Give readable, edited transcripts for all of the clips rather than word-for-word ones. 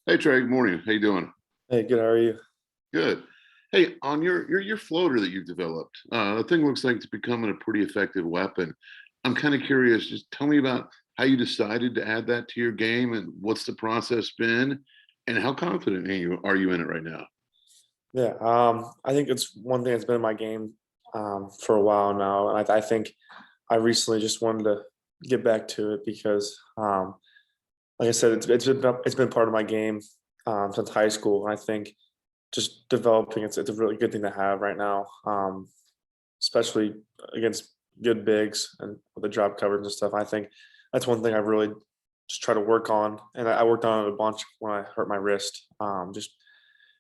Hey Trey, good morning. How you doing? Hey, good. How are you? Good. Hey, on your floater that you've developed, the thing looks like it's becoming a pretty effective weapon. I'm kind of curious. Just tell me about how you decided to add that to your game, and what's the process been, and how confident are you in it right now? Yeah, I think it's one thing that's been in my game for a while now, and I think I recently just wanted to get back to it because, like I said, it's been part of my game since high school, and I think just developing it's a really good thing to have right now, especially against good bigs and with the drop coverage and stuff. I think that's one thing I really just try to work on, and I worked on it a bunch when I hurt my wrist. Just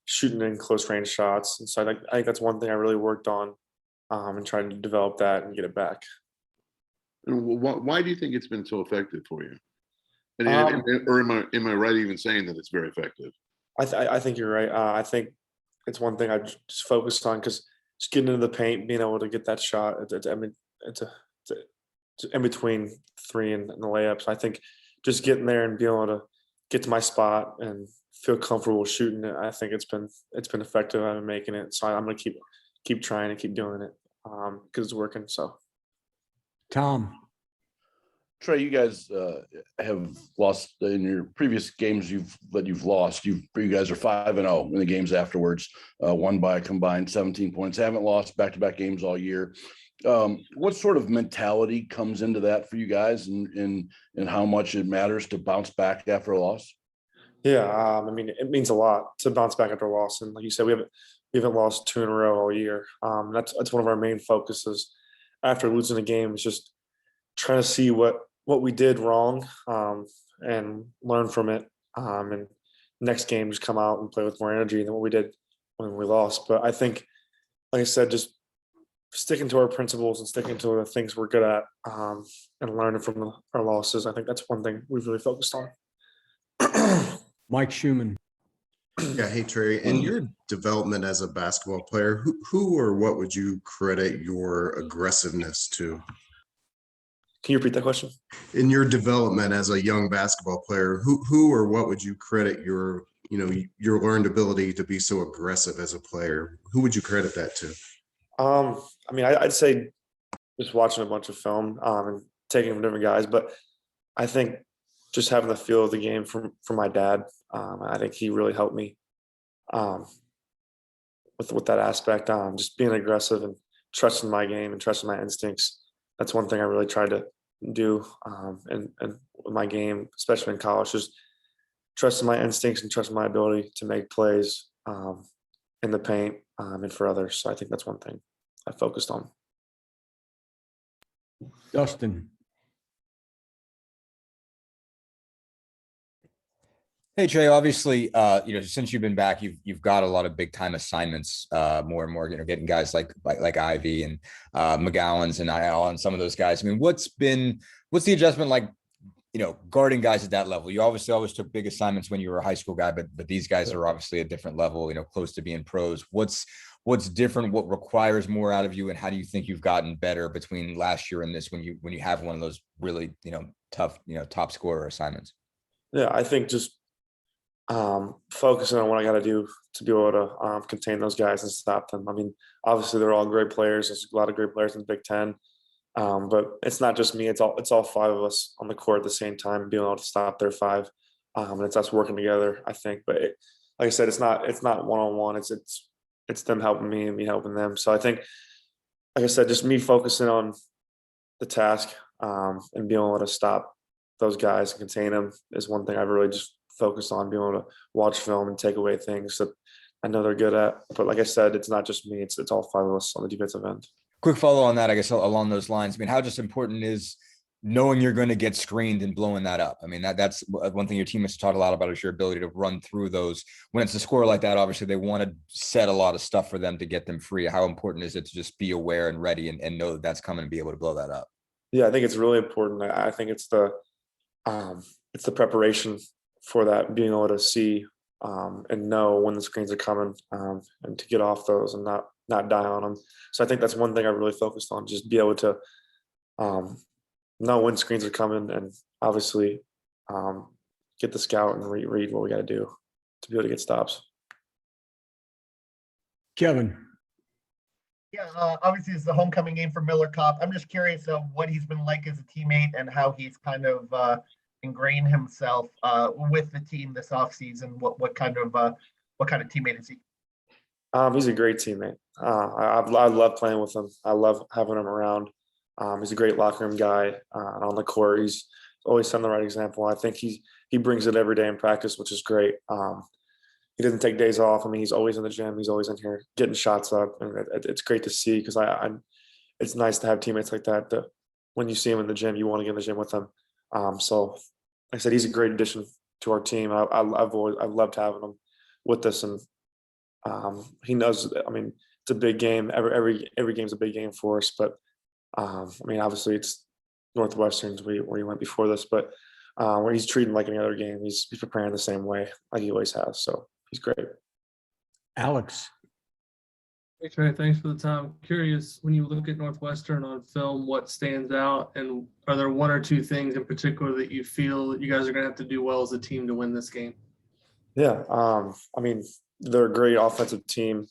shooting in close range shots, and so I think that's one thing I really worked on, and trying to develop that and get it back. And why do you think it's been so effective for you? Um, Or am I right even saying that it's very effective? I think you're right. I think it's one thing I just focused on because just getting into the paint, being able to get that shot. I mean, it's in between three and the layups. I think just getting there and being able to get to my spot and feel comfortable shooting it. I think it's been effective. I've been making it, so I'm gonna keep trying and keep doing it because it's working. So Tom. Trey, you guys have lost in your previous games you've lost. You guys are 5-0 in the games afterwards, won by a combined 17 points. Haven't lost back-to-back games all year. What sort of mentality comes into that for you guys, and how much it matters to bounce back after a loss? yeah, I mean, it means a lot to bounce back after a loss, and like you said, we haven't lost two in a row all year. That's one of our main focuses after losing a game is just trying to see what we did wrong, and learn from it. And next game, just come out and play with more energy than what we did when we lost. But I think, like I said, just sticking to our principles and sticking to the things we're good at, and learning from our losses. I think that's one thing we've really focused on. Mike Schumann. Yeah, hey Trey, in your development as a basketball player, who or what would you credit your aggressiveness to? Can you repeat that question? In your development as a young basketball player, who or what would you credit your learned ability to be so aggressive as a player? Who would you credit that to? I mean, I'd say just watching a bunch of film, and taking from different guys, but I think just having the feel of the game from my dad, I think he really helped me, um, with that aspect. Just being aggressive and trusting my game and trusting my instincts. That's one thing I really tried to do, and with my game, especially in college, just trusting my instincts and trusting my ability to make plays, in the paint, and for others. So I think that's one thing I focused on. Dustin. Hey Trey, obviously, since you've been back, you've got a lot of big time assignments, more and more. Getting guys like Ivy and McGowan's and IL and some of those guys. I mean, what's the adjustment like? Guarding guys at that level. You obviously always took big assignments when you were a high school guy, but these guys are obviously a different level. Close to being pros. What's different? What requires more out of you, and how do you think you've gotten better between last year and this when you have one of those really tough top scorer assignments? Yeah, I think just focusing on what I got to do to be able to contain those guys and stop them. I mean, obviously they're all great players. There's a lot of great players in the Big Ten, but it's not just me. It's all five of us on the court at the same time, being able to stop their five, and it's us working together. I think, but like I said, it's not one on one. It's them helping me and me helping them. So I think, like I said, just me focusing on the task, and being able to stop those guys and contain them is one thing I've really just focused on, being able to watch film and take away things that I know they're good at. But like I said, it's not just me; it's all five of us on the defensive end. Quick follow on that, I guess, along those lines. I mean, how just important is knowing you're going to get screened and blowing that up? I mean, that's one thing your team has taught a lot about is your ability to run through those. When it's a score like that, obviously they want to set a lot of stuff for them to get them free. How important is it to just be aware and ready and know that that's coming and be able to blow that up? Yeah, I think it's really important. I think it's the preparation for that, being able to see, and know when the screens are coming, and to get off those and not die on them. So I think that's one thing I really focused on, just be able to know when screens are coming, and obviously get the scout and read what we got to do. to be able to get stops. Kevin, Yeah, obviously it's the homecoming game for Miller Kopp. I'm just curious of what he's been like as a teammate and how he's kind of ingrained himself with the team this offseason. What kind of teammate is he? He's a great teammate. I love playing with him. I love having him around. He's a great locker room guy. And on the court, he's always setting the right example. I think he brings it every day in practice, which is great. He doesn't take days off. I mean, he's always in the gym. He's always in here getting shots up, and it's great to see because it's nice to have teammates like that. That when you see him in the gym, you want to get in the gym with him. So, like I said, he's a great addition to our team. I've loved having him with us, and he knows. I mean, it's a big game. Every game's a big game for us. But I mean, obviously, it's Northwestern where he went before this, but where he's treating like any other game, he's preparing the same way like he always has. So he's great. Alex, Hey Trey, thanks for the time. Curious, when you look at Northwestern on film, what stands out, and are there one or two things in particular that you feel that you guys are going to have to do well as a team to win this game? Yeah, I mean, they're a great offensive team.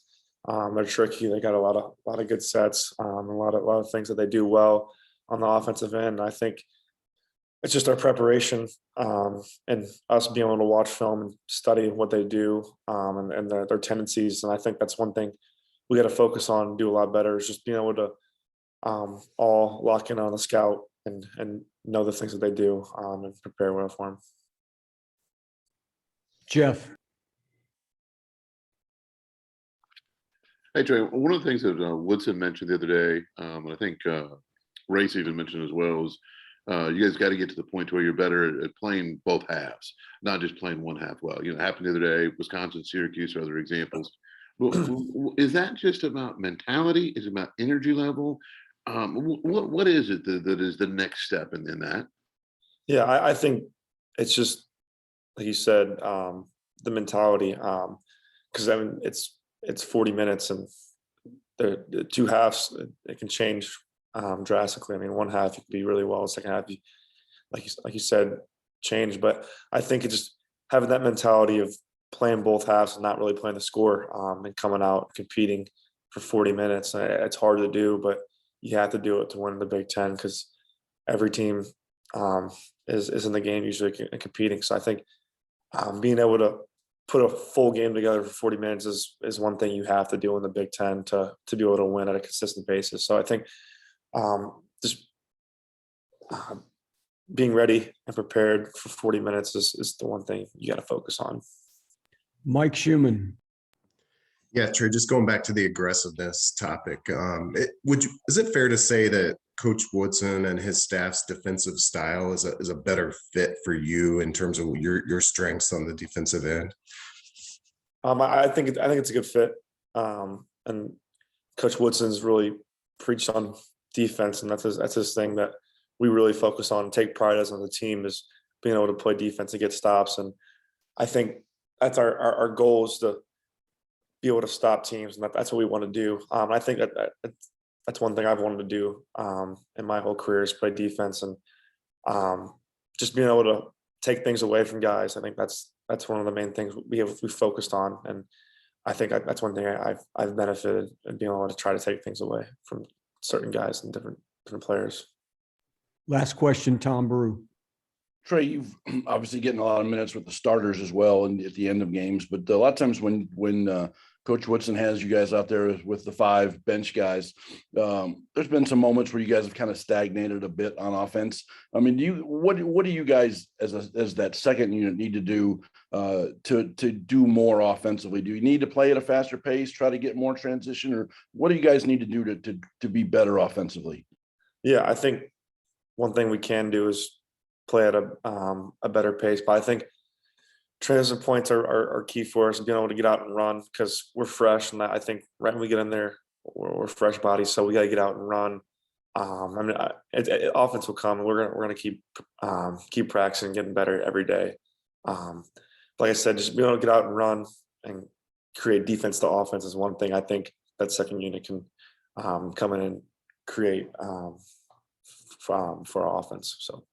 They're tricky. They got a lot of good sets, a lot of things that they do well on the offensive end. I think it's just our preparation and us being able to watch film and study what they do and their tendencies. And I think that's one thing we got to focus on and do a lot better is just being able to all lock in on the scout and know the things that they do and prepare well for them. Jeff, Hey, Trey, one of the things that Woodson mentioned the other day, and I think Race even mentioned as well, is you guys got to get to the point where you're better at playing both halves, not just playing one half well. You know, it happened the other day, Wisconsin, Syracuse, or other examples. Is that just about mentality? Is it about energy level? What is it that is the next step in that? Yeah, I think it's just like you said, the mentality. Because I mean, it's 40 minutes, and the two halves it can change drastically. I mean, one half you can be really well, the second half you, like you said, change. But I think it's just having that mentality of playing both halves and not really playing the score and coming out competing for 40 minutes. It's hard to do, but you have to do it to win the Big Ten because every team is in the game usually competing. So I think being able to put a full game together for 40 minutes is one thing you have to do in the Big Ten to be able to win at a consistent basis. So I think just being ready and prepared for 40 minutes is the one thing you got to focus on. Mike Schumann, Yeah, Trey, just going back to the aggressiveness topic, is it fair to say that Coach Woodson and his staff's defensive style is a better fit for you in terms of your strengths on the defensive end? I think it's a good fit, and Coach Woodson's really preached on defense, and that's his thing that we really focus on and take pride as on the team is being able to play defense and get stops. And I think that's our goal is to be able to stop teams, and that's what we want to do. I think that's one thing I've wanted to do in my whole career is play defense and just being able to take things away from guys. I think that's one of the main things we focused on, and I think that's one thing I've benefited in being able to try to take things away from certain guys and different players. last question, Tom Brew. Trey, you've obviously getting a lot of minutes with the starters as well and at the end of games, but a lot of times when Coach Woodson has you guys out there with the 5 bench guys, there's been some moments where you guys have kind of stagnated a bit on offense. I mean, what do you guys as that second unit need to do to do more offensively? Do you need to play at a faster pace, try to get more transition, or what do you guys need to do to be better offensively? Yeah, I think one thing we can do is play at a better pace, but I think transition points are key for us, being able to get out and run because we're fresh, and I think right when we get in there, we're fresh bodies, so we got to get out and run. I mean, offense will come, and we're gonna keep practicing, getting better every day. Like I said, just being able to get out and run and create defense to offense is one thing I think that second unit can come in and create for our offense. So.